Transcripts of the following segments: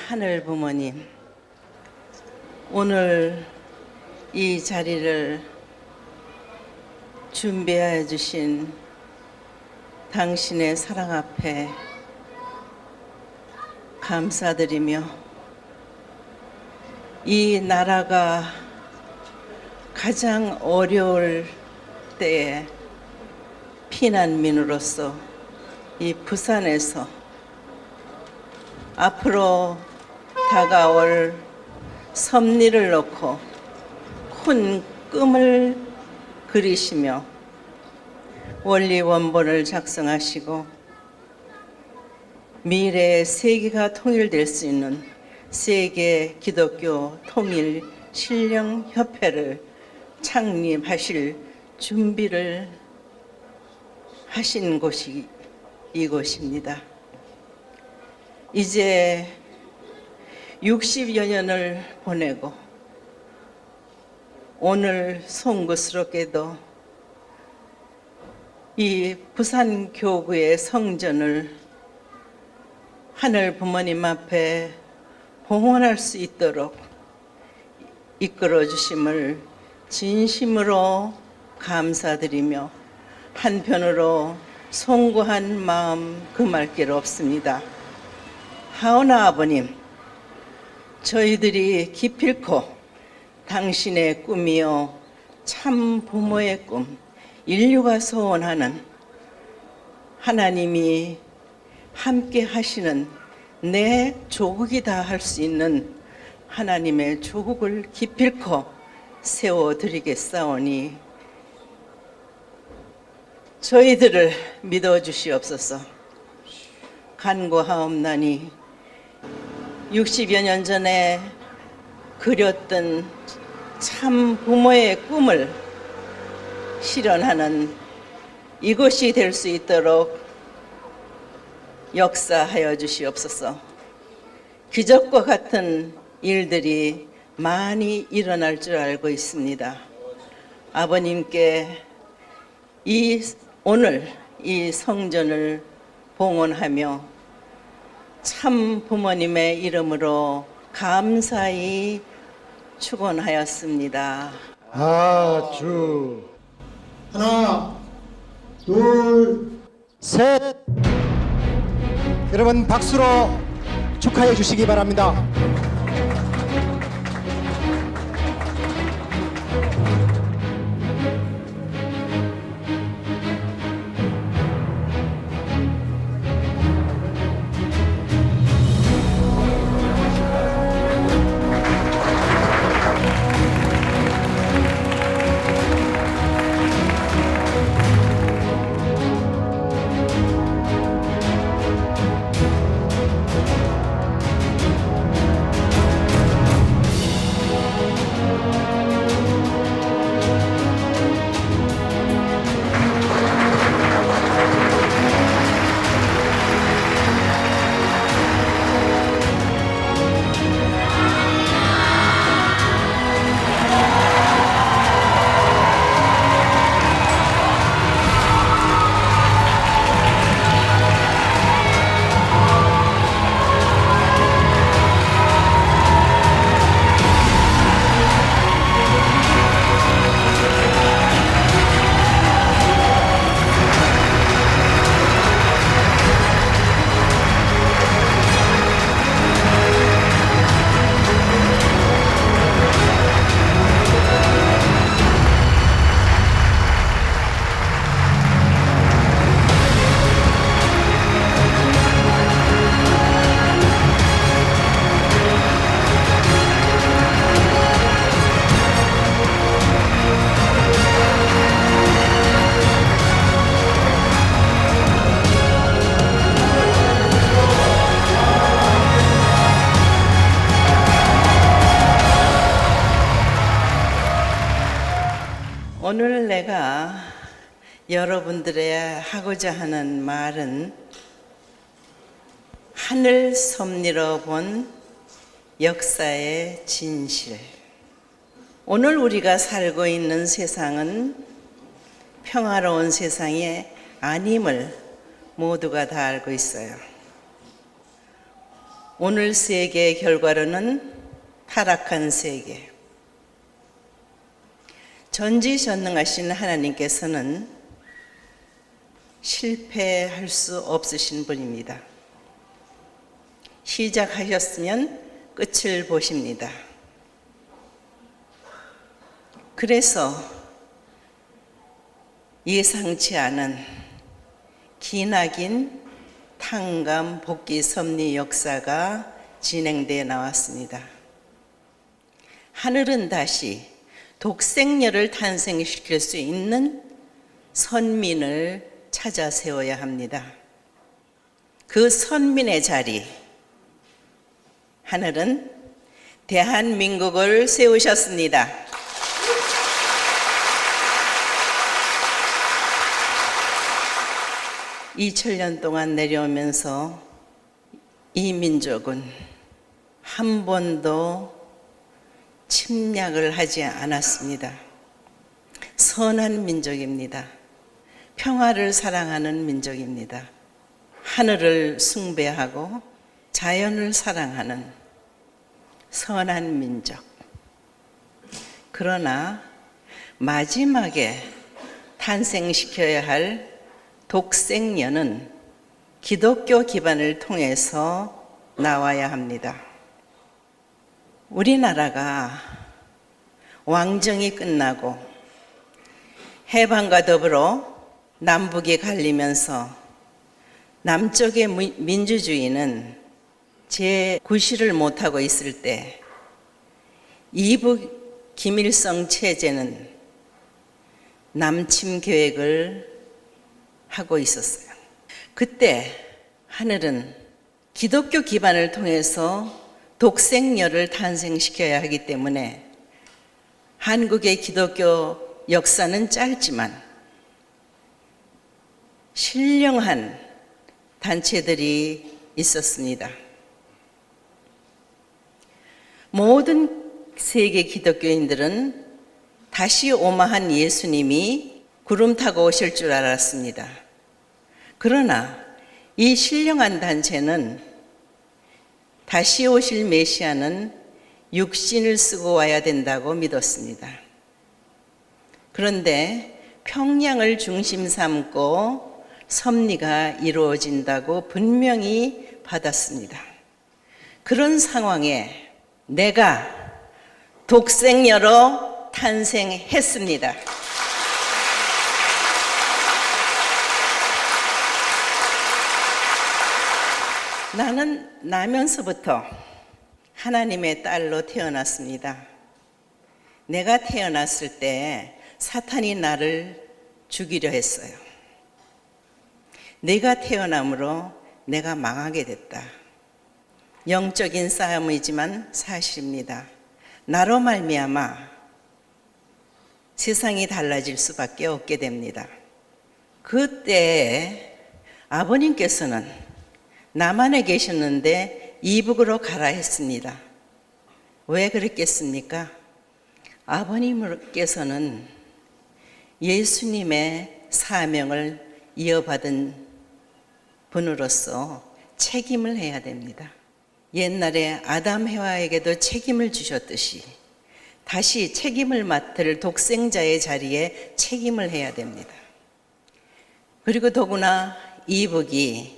하늘 부모님, 오늘 이 자리를 준비해 주신 당신의 사랑 앞에 감사드리며, 이 나라가 가장 어려울 때에 피난민으로서 이 부산에서 앞으로 다가올 섭리를 놓고 큰 꿈을 그리시며 원리 원본을 작성하시고 미래의 세계가 통일될 수 있는 세계 기독교 통일 신령 협회를 창립하실 준비를 하신 곳이 이곳입니다. 이제 60여 년을 보내고 오늘 송구스럽게도 이 부산 교구의 성전을 하늘 부모님 앞에 봉헌할 수 있도록 이끌어 주심을 진심으로 감사드리며 한편으로 송구한 마음 금할 길 없습니다. 하오나 아버님, 저희들이 기필코 당신의 꿈이요 참 부모의 꿈, 인류가 소원하는 하나님이 함께 하시는 내 조국이다 할 수 있는 하나님의 조국을 기필코 세워드리겠사오니 저희들을 믿어주시옵소서. 간구하옵나니 60여 년 전에 그렸던 참 부모의 꿈을 실현하는 이것이 될 수 있도록 역사하여 주시옵소서. 기적과 같은 일들이 많이 일어날 줄 알고 있습니다. 아버님께 오늘 이 성전을 봉헌하며 참 부모님의 이름으로 감사히 축원하였습니다. 아주 하나, 둘, 셋. 여러분 박수로 축하해 주시기 바랍니다. 오늘 내가 여러분들에 하고자 하는 말은 하늘 섭리로 본 역사의 진실. 오늘 우리가 살고 있는 세상은 평화로운 세상이 아님을 모두가 다 알고 있어요. 오늘 세계의 결과로는 타락한 세계. 전지전능하신 하나님께서는 실패할 수 없으신 분입니다. 시작하셨으면 끝을 보십니다. 그래서 예상치 않은 기나긴 탕감 복귀 섭리 역사가 진행되어 나왔습니다. 하늘은 다시 독생녀를 탄생시킬 수 있는 선민을 찾아 세워야 합니다. 그 선민의 자리, 하늘은 대한민국을 세우셨습니다. 2000년 동안 내려오면서 이 민족은 한 번도 침략을 하지 않았습니다. 선한 민족입니다. 평화를 사랑하는 민족입니다. 하늘을 숭배하고 자연을 사랑하는 선한 민족. 그러나 마지막에 탄생시켜야 할 독생녀는 기독교 기반을 통해서 나와야 합니다. 우리나라가 왕정이 끝나고 해방과 더불어 남북이 갈리면서 남쪽의 민주주의는 제9시를 못하고 있을 때 이북 김일성 체제는 남침 계획을 하고 있었어요. 그때 하늘은 기독교 기반을 통해서 독생녀를 탄생시켜야 하기 때문에 한국의 기독교 역사는 짧지만 신령한 단체들이 있었습니다. 모든 세계 기독교인들은 다시 오마한 예수님이 구름 타고 오실 줄 알았습니다. 그러나 이 신령한 단체는 다시 오실 메시아는 육신을 쓰고 와야 된다고 믿었습니다. 그런데 평양을 중심 삼고 섭리가 이루어진다고 분명히 받았습니다. 그런 상황에 내가 독생녀로 탄생했습니다. 나는 나면서부터 하나님의 딸로 태어났습니다. 내가 태어났을 때 사탄이 나를 죽이려 했어요. 내가 태어남으로 내가 망하게 됐다. 영적인 싸움이지만 사실입니다. 나로 말미암아 세상이 달라질 수밖에 없게 됩니다. 그때 아버님께서는 남한에 계셨는데 이북으로 가라 했습니다. 왜 그랬겠습니까? 아버님께서는 예수님의 사명을 이어받은 분으로서 책임을 해야 됩니다. 옛날에 아담 해와에게도 책임을 주셨듯이 다시 책임을 맡을 독생자의 자리에 책임을 해야 됩니다. 그리고 더구나 이북이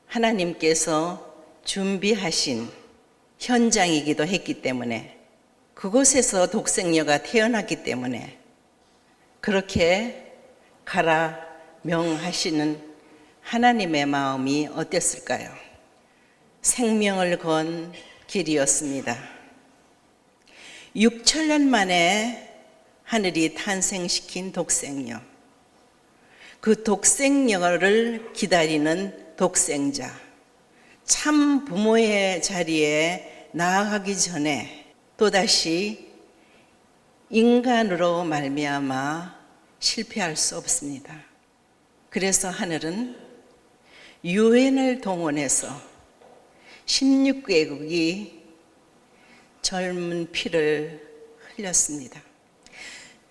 하나님께서 준비하신 현장이기도 했기 때문에 그곳에서 독생녀가 태어났기 때문에 그렇게 가라 명하시는 하나님의 마음이 어땠을까요? 생명을 건 길이었습니다. 6천년 만에 하늘이 탄생시킨 독생녀, 그 독생녀를 기다리는 독생자, 참 부모의 자리에 나아가기 전에 또다시 인간으로 말미암아 실패할 수 없습니다. 그래서 하늘은 유엔을 동원해서 16개국이 젊은 피를 흘렸습니다.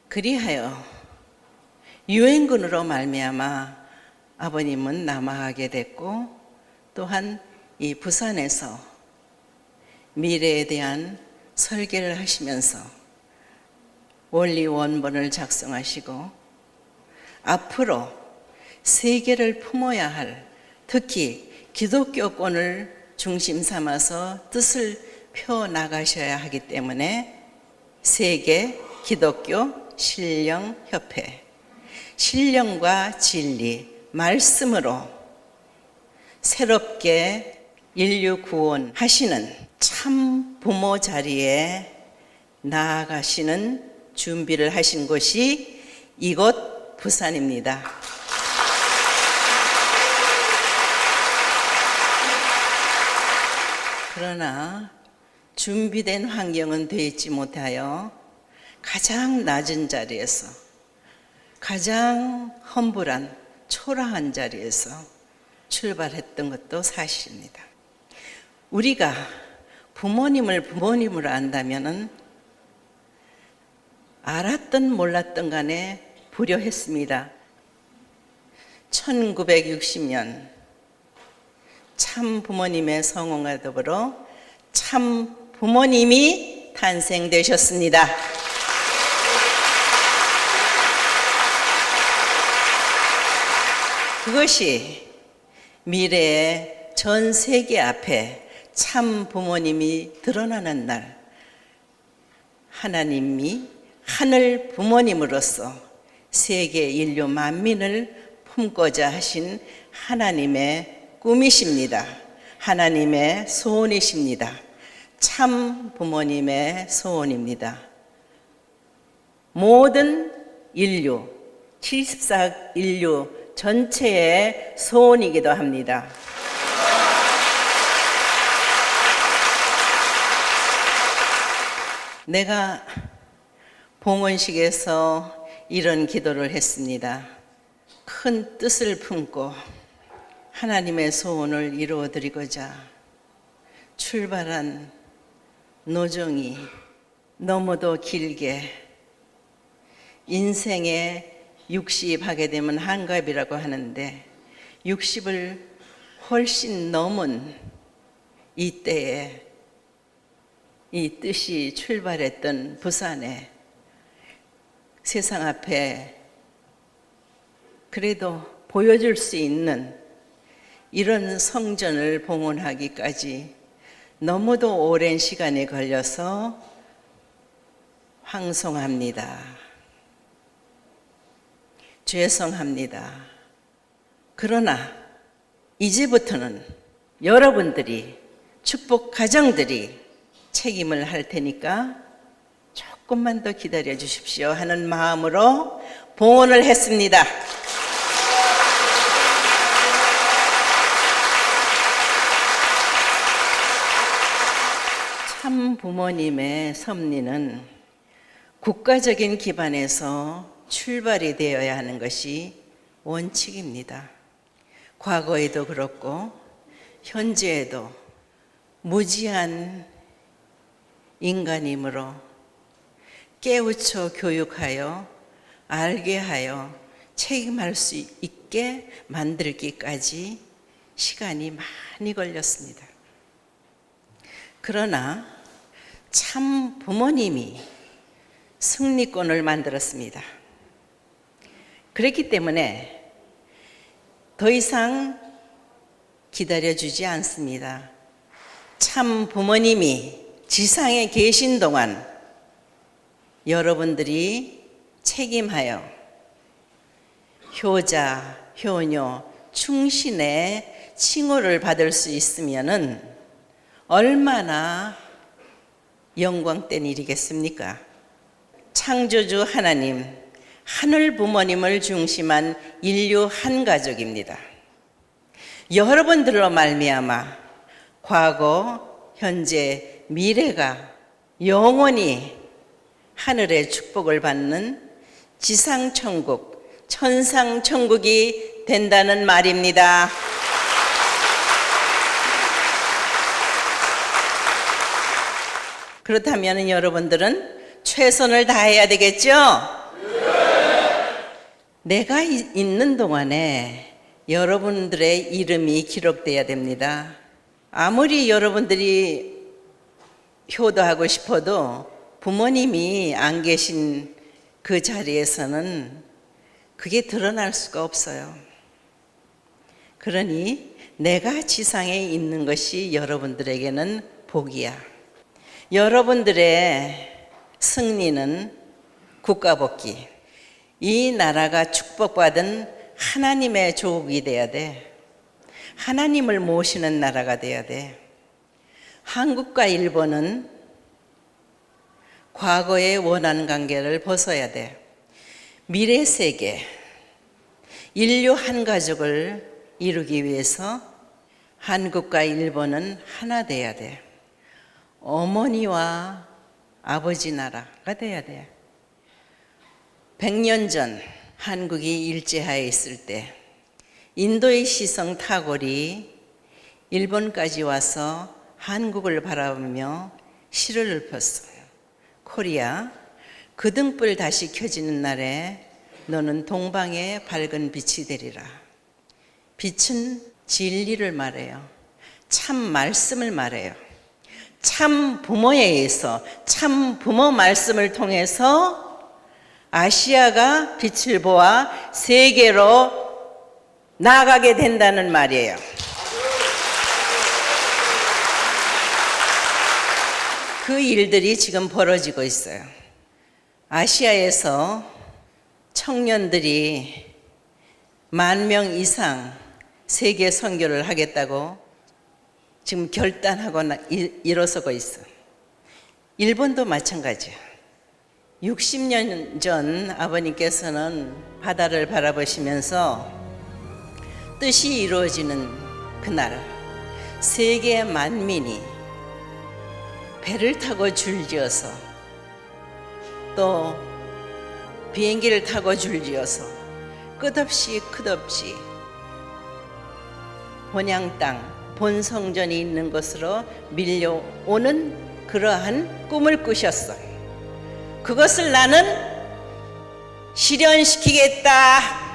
그리하여 유엔군으로 말미암아 아버님은 남아가게 됐고 또한 이 부산에서 미래에 대한 설계를 하시면서 원리 원본을 작성하시고 앞으로 세계를 품어야 할 특히 기독교권을 중심 삼아서 뜻을 펴 나가셔야 하기 때문에 세계 기독교 신령협회, 신령과 진리, 말씀으로 새롭게 인류 구원하시는 참 부모 자리에 나아가시는 준비를 하신 곳이 이곳 부산입니다. 그러나 준비된 환경은 되어 있지 못하여 가장 낮은 자리에서 가장 험불한 초라한 자리에서 출발했던 것도 사실입니다. 우리가 부모님을 부모님으로 안다면은 알았든 몰랐든 간에 불효했습니다. 1960년 참 부모님의 성원과 더불어 참 부모님이 탄생되셨습니다. 그것이 미래의 전 세계 앞에 참 부모님이 드러나는 날, 하나님이 하늘 부모님으로서 세계 인류 만민을 품고자 하신 하나님의 꿈이십니다. 하나님의 소원이십니다. 참 부모님의 소원입니다. 모든 인류, 74억 인류 전체의 소원이기도 합니다. 내가 봉헌식에서 이런 기도를 했습니다. 큰 뜻을 품고 하나님의 소원을 이루어드리고자 출발한 노정이 너무도 길게 인생에 60 하게 되면 한갑이라고 하는데 60을 훨씬 넘은 이때에 이 뜻이 출발했던 부산에 세상 앞에 그래도 보여줄 수 있는 이런 성전을 봉헌하기까지 너무도 오랜 시간이 걸려서 황송합니다. 죄송합니다. 그러나 이제부터는 여러분들이 축복 가정들이 책임을 할 테니까 조금만 더 기다려 주십시오 하는 마음으로 봉헌을 했습니다. 참 부모님의 섭리는 국가적인 기반에서 출발이 되어야 하는 것이 원칙입니다. 과거에도 그렇고 현재에도 무지한 인간이므로 깨우쳐 교육하여 알게 하여 책임할 수 있게 만들기까지 시간이 많이 걸렸습니다. 그러나 참 부모님이 승리권을 만들었습니다. 그렇기 때문에 더 이상 기다려주지 않습니다. 참 부모님이 지상에 계신 동안 여러분들이 책임하여 효자, 효녀, 충신의 칭호를 받을 수 있으면은 얼마나 영광된 일이겠습니까? 창조주 하나님, 하늘 부모님을 중심한 인류 한 가족입니다. 여러분들로 말미암아 과거, 현재, 미래가 영원히 하늘의 축복을 받는 지상천국, 천상천국이 된다는 말입니다. 그렇다면 여러분들은 최선을 다해야 되겠죠? 내가 있는 동안에 여러분들의 이름이 기록돼야 됩니다. 아무리 여러분들이 효도하고 싶어도 부모님이 안 계신 그 자리에서는 그게 드러날 수가 없어요. 그러니 내가 지상에 있는 것이 여러분들에게는 복이야. 여러분들의 승리는 국가복귀. 이 나라가 축복받은 하나님의 조국이 돼야 돼. 하나님을 모시는 나라가 돼야 돼. 한국과 일본은 과거의 원한 관계를 벗어야 돼. 미래 세계, 인류 한 가족을 이루기 위해서 한국과 일본은 하나 돼야 돼. 어머니와 아버지 나라가 돼야 돼. 100년 전 한국이 일제하에 있을 때 인도의 시성 타골이 일본까지 와서 한국을 바라보며 시를 읊었어요. 코리아, 그 등불 다시 켜지는 날에 너는 동방의 밝은 빛이 되리라. 빛은 진리를 말해요. 참 말씀을 말해요. 참 부모에 의해서, 참 부모 말씀을 통해서 아시아가 빛을 보아 세계로 나아가게 된다는 말이에요. 그 일들이 지금 벌어지고 있어요. 아시아에서 청년들이 10,000명 이상 세계 선교를 하겠다고 지금 결단하고 일어서고 있어. 일본도 마찬가지야. 60년 전 아버님께서는 바다를 바라보시면서 뜻이 이루어지는 그날 세계 만민이 배를 타고 줄지어서 또 비행기를 타고 줄지어서 끝없이 본향 땅 본성전이 있는 곳으로 밀려오는 그러한 꿈을 꾸셨어요. 그것을 나는 실현시키겠다.